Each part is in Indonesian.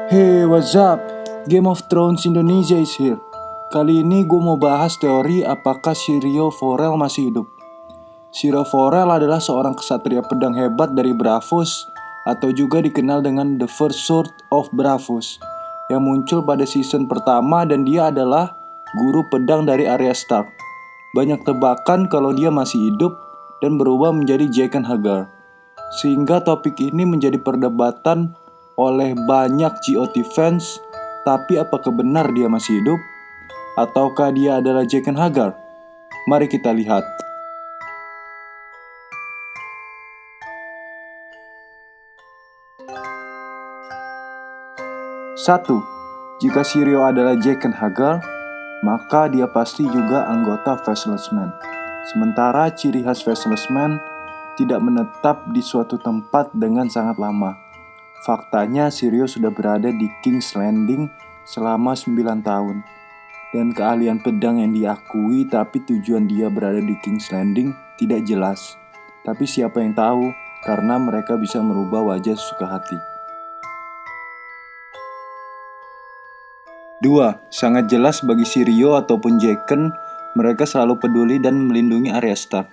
Hey, what's up? Game of Thrones Indonesia is here. Kali ini gue mau bahas teori apakah Syrio Forel masih hidup. Syrio Forel adalah seorang ksatria pedang hebat dari Braavos, atau juga dikenal dengan The First Sword of Braavos, yang muncul pada season pertama, dan dia adalah guru pedang dari Arya Stark. Banyak tebakan kalau dia masih hidup dan berubah menjadi Jaqen H'ghar, sehingga topik ini menjadi perdebatan oleh banyak GOT fans. Tapi apakah benar dia masih hidup? Ataukah dia adalah Jaqen H'ghar? Mari kita lihat. Satu, jika Syrio adalah Jaqen H'ghar, maka dia pasti juga anggota Faceless Man. Sementara ciri khas Faceless Man tidak menetap di suatu tempat dengan sangat lama. Faktanya Syrio sudah berada di King's Landing selama 9 tahun. Dan keahlian pedang yang diakui, tapi tujuan dia berada di King's Landing tidak jelas. Tapi siapa yang tahu, karena mereka bisa merubah wajah sesuka hati. 2. Sangat jelas bagi Syrio ataupun Jaqen, mereka selalu peduli dan melindungi Arya Stark.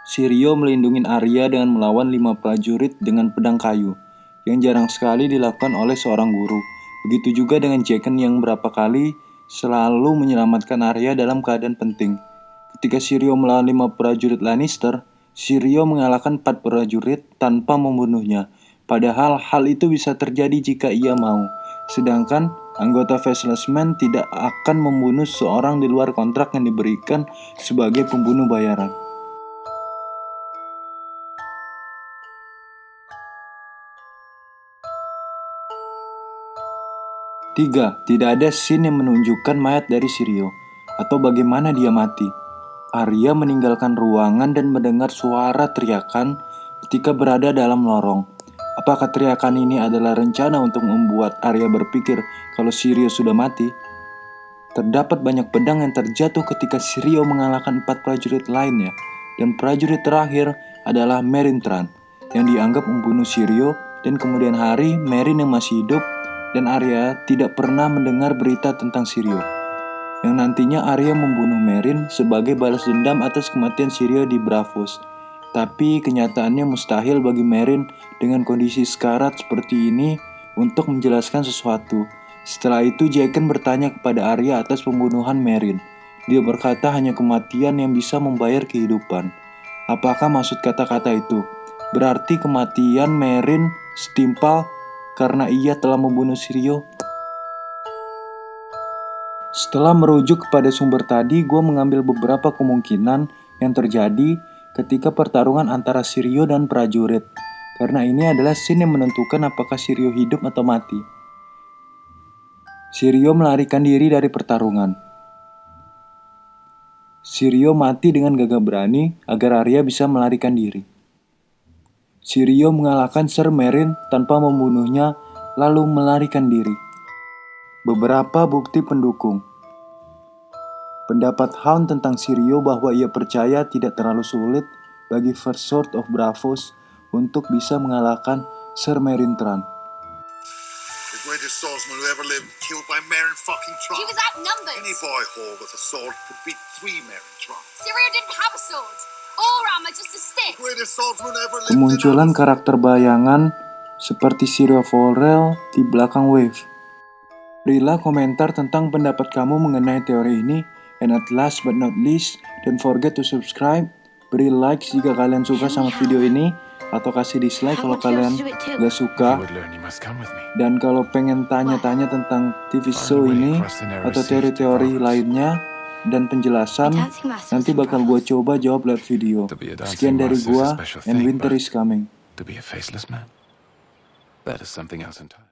Syrio melindungi Arya dengan melawan 5 prajurit dengan pedang kayu, yang jarang sekali dilakukan oleh seorang guru. Begitu juga dengan Jaqen yang berapa kali selalu menyelamatkan Arya dalam keadaan penting. Ketika Syrio melawan 5 prajurit Lannister, Syrio mengalahkan 4 prajurit tanpa membunuhnya. Padahal hal itu bisa terjadi jika ia mau. Sedangkan anggota Faceless Man tidak akan membunuh seorang di luar kontrak yang diberikan sebagai pembunuh bayaran. 3. Tidak ada scene yang menunjukkan mayat dari Syrio atau bagaimana dia mati. Arya meninggalkan ruangan dan mendengar suara teriakan ketika berada dalam lorong. Apakah teriakan ini adalah rencana untuk membuat Arya berpikir kalau Syrio sudah mati? Terdapat banyak pedang yang terjatuh ketika Syrio mengalahkan 4 prajurit lainnya, dan prajurit terakhir adalah Meryn Trant yang dianggap membunuh Syrio, dan kemudian hari Meryn yang masih hidup, dan Arya tidak pernah mendengar berita tentang Syrio, yang nantinya Arya membunuh Meryn sebagai balas dendam atas kematian Syrio di Braavos. Tapi kenyataannya mustahil bagi Meryn dengan kondisi sekarat seperti ini untuk menjelaskan sesuatu. Setelah itu Jaqen bertanya kepada Arya atas pembunuhan Meryn. Dia berkata hanya kematian yang bisa membayar kehidupan. Apakah maksud kata-kata itu? Berarti kematian Meryn setimpal karena ia telah membunuh Syrio? Setelah merujuk kepada sumber tadi, gue mengambil beberapa kemungkinan yang terjadi ketika pertarungan antara Syrio dan prajurit. Karena ini adalah scene yang menentukan apakah Syrio hidup atau mati. Syrio melarikan diri dari pertarungan. Syrio mati dengan gagah berani agar Arya bisa melarikan diri. Syrio mengalahkan Ser Meryn tanpa membunuhnya, lalu melarikan diri. Beberapa bukti pendukung. Pendapat Hound tentang Syrio bahwa ia percaya tidak terlalu sulit bagi First Sword of Braavos untuk bisa mengalahkan Ser Meryn Trant. The greatest swordsman who ever lived, killed by Meryn fucking Trant. He was outnumbered. Any boy whore with a sword could beat 3 Meryn Trant. Syrio didn't have a sword. Or armor, just a stick. The greatest swordsman ever lived. Kemunculan karakter bayangan seperti Syrio Forel di belakang Wave. Berilah komentar tentang pendapat kamu mengenai teori ini. And at last but not least, don't forget to subscribe. Beri like jika kalian suka sama video ini, atau kasih dislike kalau kalian gak suka. Dan kalau pengen tanya-tanya tentang TV show ini atau teori-teori lainnya dan penjelasan, nanti bakal gue coba jawab lewat video. Sekian dari gue, and winter is coming. To be a faceless man? That is something else entirely.